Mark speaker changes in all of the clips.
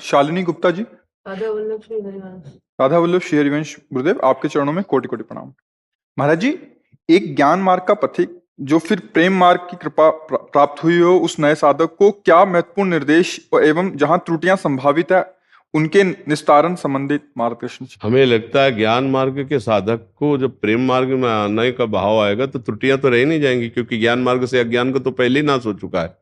Speaker 1: शालिनी गुप्ता जी।
Speaker 2: राधा वल्लभ श्री हरिवंश।
Speaker 1: राधा वल्लभ श्री हरिवंश गुरुदेव, आपके चरणों में कोटि कोटि प्रणाम। महाराज जी, एक ज्ञान मार्ग का पथिक जो फिर प्रेम मार्ग की कृपा प्राप्त हुई हो, उस नए साधक को क्या महत्वपूर्ण निर्देश एवं जहां त्रुटियां संभावित है उनके निस्तारण संबंधित मार्गदर्शन?
Speaker 3: हमें लगता है ज्ञान मार्ग के साधक को जब प्रेम मार्ग में आने का भाव आएगा तो त्रुटियां तो रह नहीं जाएंगी, क्योंकि ज्ञान मार्ग से अज्ञान को तो पहले ही नाश हो चुका है।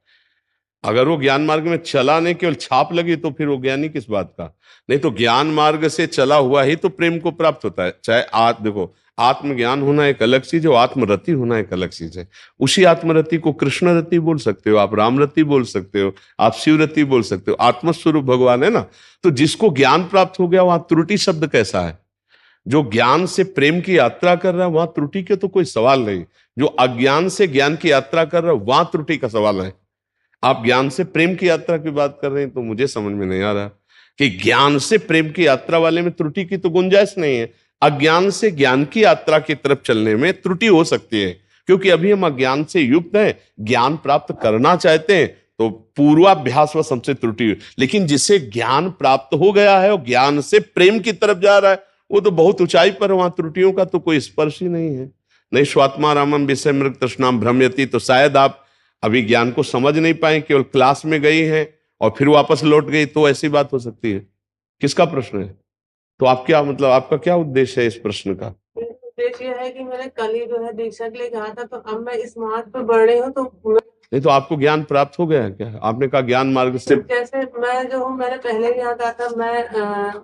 Speaker 3: अगर वो ज्ञान मार्ग में चला नहीं, केवल छाप लगी, तो फिर वो ज्ञानी किस बात का। नहीं तो ज्ञान मार्ग से चला हुआ ही तो प्रेम को प्राप्त होता है। चाहे देखो, आत्मज्ञान होना एक अलग चीज है, आत्मरति होना एक अलग चीज है। उसी आत्मरति को कृष्ण रति बोल सकते हो, आप राम रति बोल सकते हो, आप शिव रति बोल सकते हो। आत्मस्वरूप भगवान है ना। तो जिसको ज्ञान प्राप्त हो गया, वहां त्रुटि शब्द कैसा है? जो ज्ञान से प्रेम की यात्रा कर रहा है वहां त्रुटि के तो कोई सवाल नहीं। जो अज्ञान से ज्ञान की यात्रा कर रहा है वहां त्रुटि का सवाल है। आप ज्ञान से प्रेम की यात्रा की बात कर रहे हैं तो मुझे समझ में नहीं आ रहा कि ज्ञान से प्रेम की यात्रा वाले में त्रुटि की तो गुंजाइश नहीं है। अज्ञान से ज्ञान की यात्रा की तरफ चलने में त्रुटि हो सकती है, क्योंकि अभी हम अज्ञान से युक्त हैं, ज्ञान प्राप्त करना चाहते हैं, तो पूर्वाभ्यास व हमसे त्रुटि। लेकिन जिसे ज्ञान प्राप्त हो गया है और ज्ञान से प्रेम की तरफ जा रहा है, वो तो बहुत ऊंचाई पर, वहां त्रुटियों का तो कोई स्पर्श ही नहीं है। नहीं स्वात्मा रामम विषय मृग तृष्णाम भ्रमयति। तो शायद आप अभी ज्ञान को समझ नहीं पाए, केवल क्लास में गई हैं और फिर वापस लौट गई, तो ऐसी बात हो सकती है। किसका प्रश्न है? तो आप क्या मतलब, आपका क्या उद्देश्य है इस प्रश्न का?
Speaker 2: उद्देश्य यह है कि मैंने कल ही जो है दीक्षा के लिए कहा था, तो अब मैं इस मार्ग पर बढ़ रही हूँ, तो
Speaker 3: नहीं तो आपको ज्ञान प्राप्त हो गया है क्या? आपने कहा ज्ञान मार्ग से।
Speaker 2: जैसे मैं जो हूँ, मैंने पहले भी यहाँ कहा था, मैं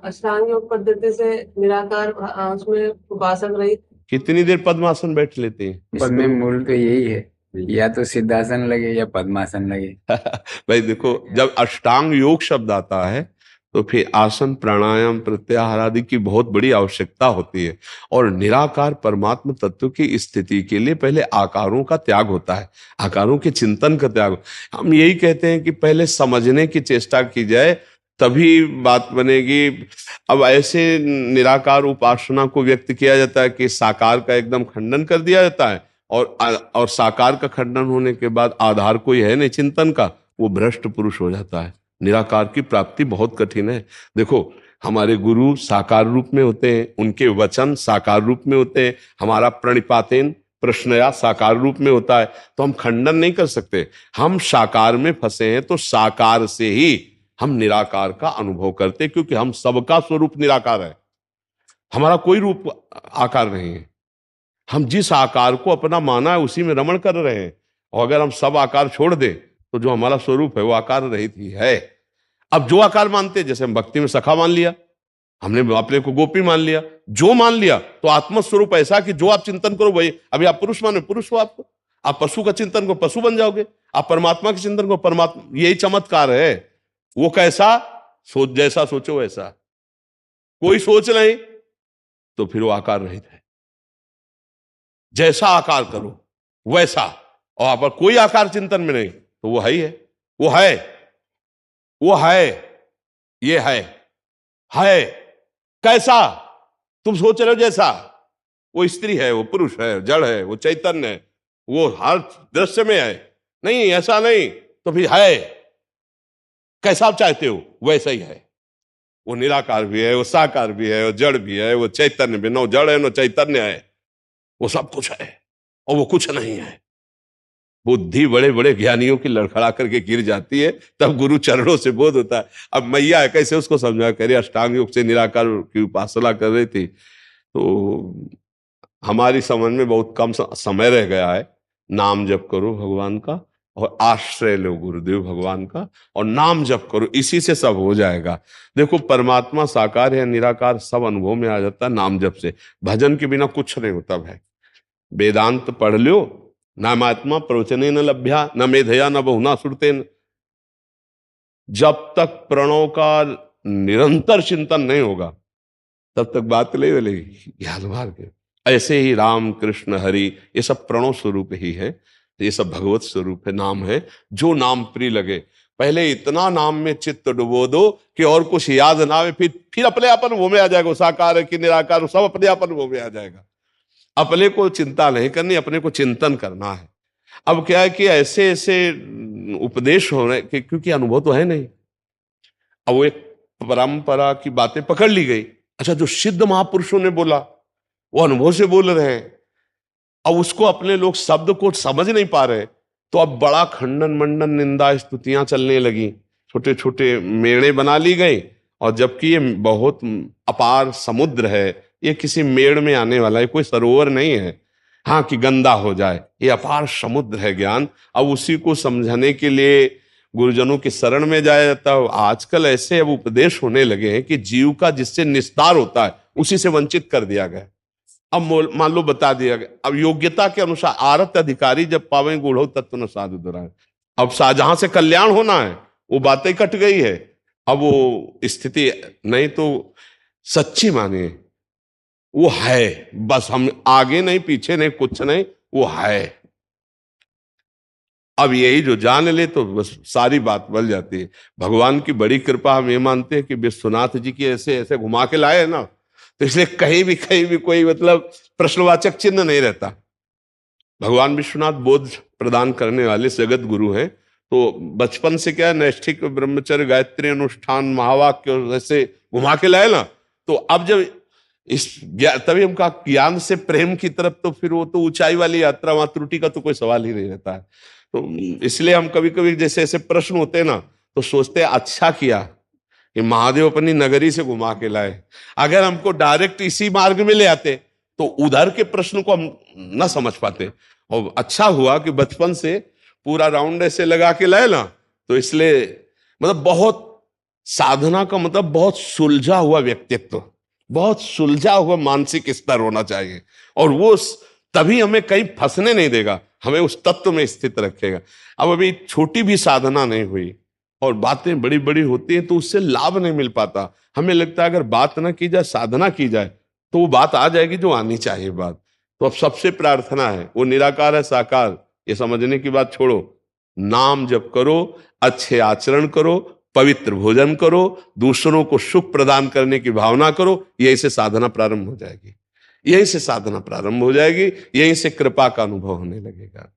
Speaker 2: अष्टांग योग पद्धति से निराकार उसमें उपासक रही।
Speaker 3: कितनी देर पद्मासन बैठ लेते हैं?
Speaker 4: इसमें मूल तो यही है, या तो सिद्धासन लगे या पद्मासन लगे।
Speaker 3: भाई देखो, जब अष्टांग योग शब्द आता है तो फिर आसन प्राणायाम प्रत्याहार आदि की बहुत बड़ी आवश्यकता होती है। और निराकार परमात्मा तत्व की स्थिति के लिए पहले आकारों का त्याग होता है, आकारों के चिंतन का त्याग। हम यही कहते हैं कि पहले समझने की चेष्टा की जाए, तभी बात बनेगी। अब ऐसे निराकार उपासना को व्यक्त किया जाता है कि साकार का एकदम खंडन कर दिया जाता है, और साकार का खंडन होने के बाद आधार कोई है नहीं चिंतन का, वो भ्रष्ट पुरुष हो जाता है। निराकार की प्राप्ति बहुत कठिन है। देखो, हमारे गुरु साकार रूप में होते हैं, उनके वचन साकार रूप में होते हैं, हमारा प्रणिपातेन प्रश्नया साकार रूप में होता है, तो हम खंडन नहीं कर सकते। हम साकार में फंसे हैं, तो साकार से ही हम निराकार का अनुभव करते, क्योंकि हम सबका स्वरूप निराकार है, हमारा कोई रूप आकार नहीं है। हम जिस आकार को अपना माना है उसी में रमण कर रहे हैं, और अगर हम सब आकार छोड़ दें तो जो हमारा स्वरूप है वो आकार रहित ही है। अब जो आकार मानते, जैसे हम भक्ति में सखा मान लिया, हमने अपने को गोपी मान लिया, जो मान लिया, तो आत्मस्वरूप ऐसा कि जो आप चिंतन करो वही। अभी आप पुरुष माने, पुरुष हो आप पशु का चिंतन करो, पशु बन जाओगे। आप परमात्मा के चिंतन करो, परमात्मा। यही चमत्कार है। वो कैसा? जैसा सोचो वैसा, कोई सोच नहीं तो फिर वो आकार रहित है। जैसा आकार करो वैसा, और आप कोई आकार चिंतन में नहीं, तो वो है ही है। वो है, वो है, ये है कैसा? तुम सोच रहे हो जैसा? वो स्त्री है, वो पुरुष है, जड़ है, वो चैतन्य है, वो हर दृश्य में है। नहीं, ऐसा नहीं, तो फिर है कैसा आप चाहते हो वैसा ही है। वो निराकार भी है, वो साकार भी है, वो जड़ भी है, वो चैतन्य भी। न जड़ है न चैतन्य है, वो सब कुछ है और वो कुछ नहीं है। बुद्धि बड़े बड़े ज्ञानियों की लड़खड़ा करके गिर जाती है, तब गुरु चरणों से बोध होता है। अब मैया है, कैसे उसको समझा करे? अष्टांग योग से निराकार की उपासना कर रही थी, तो हमारी समझ में बहुत कम समय रह गया है। नाम जप करो भगवान का, और आश्रय लो गुरुदेव भगवान का, और नाम जप करो, इसी से सब हो जाएगा। देखो, परमात्मा साकार या निराकार सब अनुभव में आ जाता है नाम जप से। भजन के बिना कुछ नहीं होता भाई। वेदांत पढ़ लो, नामात्मा प्रवचने न लभ्या न मेधया न बहुना सुरतेन। जब तक प्रणव का निरंतर चिंतन नहीं होगा तब तक बात नहीं बोलेगी ज्ञान मार्ग। ऐसे ही राम कृष्ण हरि ये सब प्रणव स्वरूप ही है, ये सब भगवत स्वरूप है, नाम है। जो नाम प्रिय लगे, पहले इतना नाम में चित्त डुबो दो कि और कुछ याद ना आवे, फिर अपने आप अनुभव में आ जाएगा। साकार है कि निराकार, सब अपने आप अनुभव में आ जाएगा। अपने को चिंता नहीं करनी, अपने को चिंतन करना है। अब क्या है कि ऐसे ऐसे उपदेश हो रहे, क्योंकि अनुभव तो है नहीं। अब वो एक परंपरा की बातें पकड़ ली गई। अच्छा, जो सिद्ध महापुरुषों ने बोला वो अनुभव से बोल रहे हैं, अब उसको अपने लोग शब्द को समझ नहीं पा रहे, तो अब बड़ा खंडन मंडन निंदा स्तुतियां चलने लगी, छोटे छोटे मेड़े बना ली गई। और जबकि ये बहुत अपार समुद्र है, ये किसी मेड़ में आने वाला है, कोई सरोवर नहीं है हाँ कि गंदा हो जाए, ये अपार समुद्र है ज्ञान। अब उसी को समझाने के लिए गुरुजनों की शरण में जाया जाता है। आजकल ऐसे अब उपदेश होने लगे हैं कि जीव का जिससे निस्तार होता है उसी से वंचित कर दिया गया। अब मान लो बता दिया गया, अब योग्यता के अनुसार आरत अधिकारी जब पावे गूढ़ो तत्व न साधु दुराए। अब जहां से कल्याण होना है वो बातें कट गई है, अब वो स्थिति नहीं तो सच्ची मानिए वो है, बस हम आगे नहीं पीछे नहीं कुछ नहीं, वो है। अब यही जो जान ले तो बस सारी बात बन जाती है। भगवान की बड़ी कृपा हम ये मानते हैं कि विश्वनाथ जी की ऐसे ऐसे घुमा के लाए ना, तो इसलिए कहीं भी कोई मतलब प्रश्नवाचक चिन्ह नहीं रहता। भगवान विश्वनाथ बोध प्रदान करने वाले जगत गुरु हैं। तो बचपन से क्या नैष्ठिक ब्रह्मचर्य गायत्री अनुष्ठान महावाक्य ऐसे घुमा के लाए ना, तो अब जब इस तभी हम कहा ज्ञान से प्रेम की तरफ, तो फिर वो तो ऊंचाई वाली यात्रा, वहां त्रुटि का तो कोई सवाल ही नहीं रहता है। तो इसलिए हम कभी कभी जैसे ऐसे प्रश्न होते हैं ना, तो सोचते हैं अच्छा किया कि महादेव अपनी नगरी से घुमा के लाए। अगर हमको डायरेक्ट इसी मार्ग में ले आते तो उधर के प्रश्न को हम न समझ पाते। और अच्छा हुआ कि बचपन से पूरा राउंड ऐसे लगा के लाए ना, तो इसलिए मतलब बहुत साधना का मतलब बहुत सुलझा हुआ व्यक्तित्व, बहुत सुलझा हुआ मानसिक स्तर होना चाहिए, और वो तभी हमें कहीं फंसने नहीं देगा, हमें उस तत्व में स्थित रखेगा। अब अभी छोटी भी साधना नहीं हुई और बातें बड़ी बड़ी होती हैं तो उससे लाभ नहीं मिल पाता। हमें लगता है अगर बात ना की जाए, साधना की जाए, तो वो बात आ जाएगी जो आनी चाहिए बात। तो अब सबसे प्रार्थना है, वो निराकार है साकार, ये समझने की बात छोड़ो, नाम जप करो, अच्छे आचरण करो, पवित्र भोजन करो, दूसरों को सुख प्रदान करने की भावना करो, यही से साधना प्रारंभ हो जाएगी, यही से साधना प्रारंभ हो जाएगी, यही से कृपा का अनुभव होने लगेगा।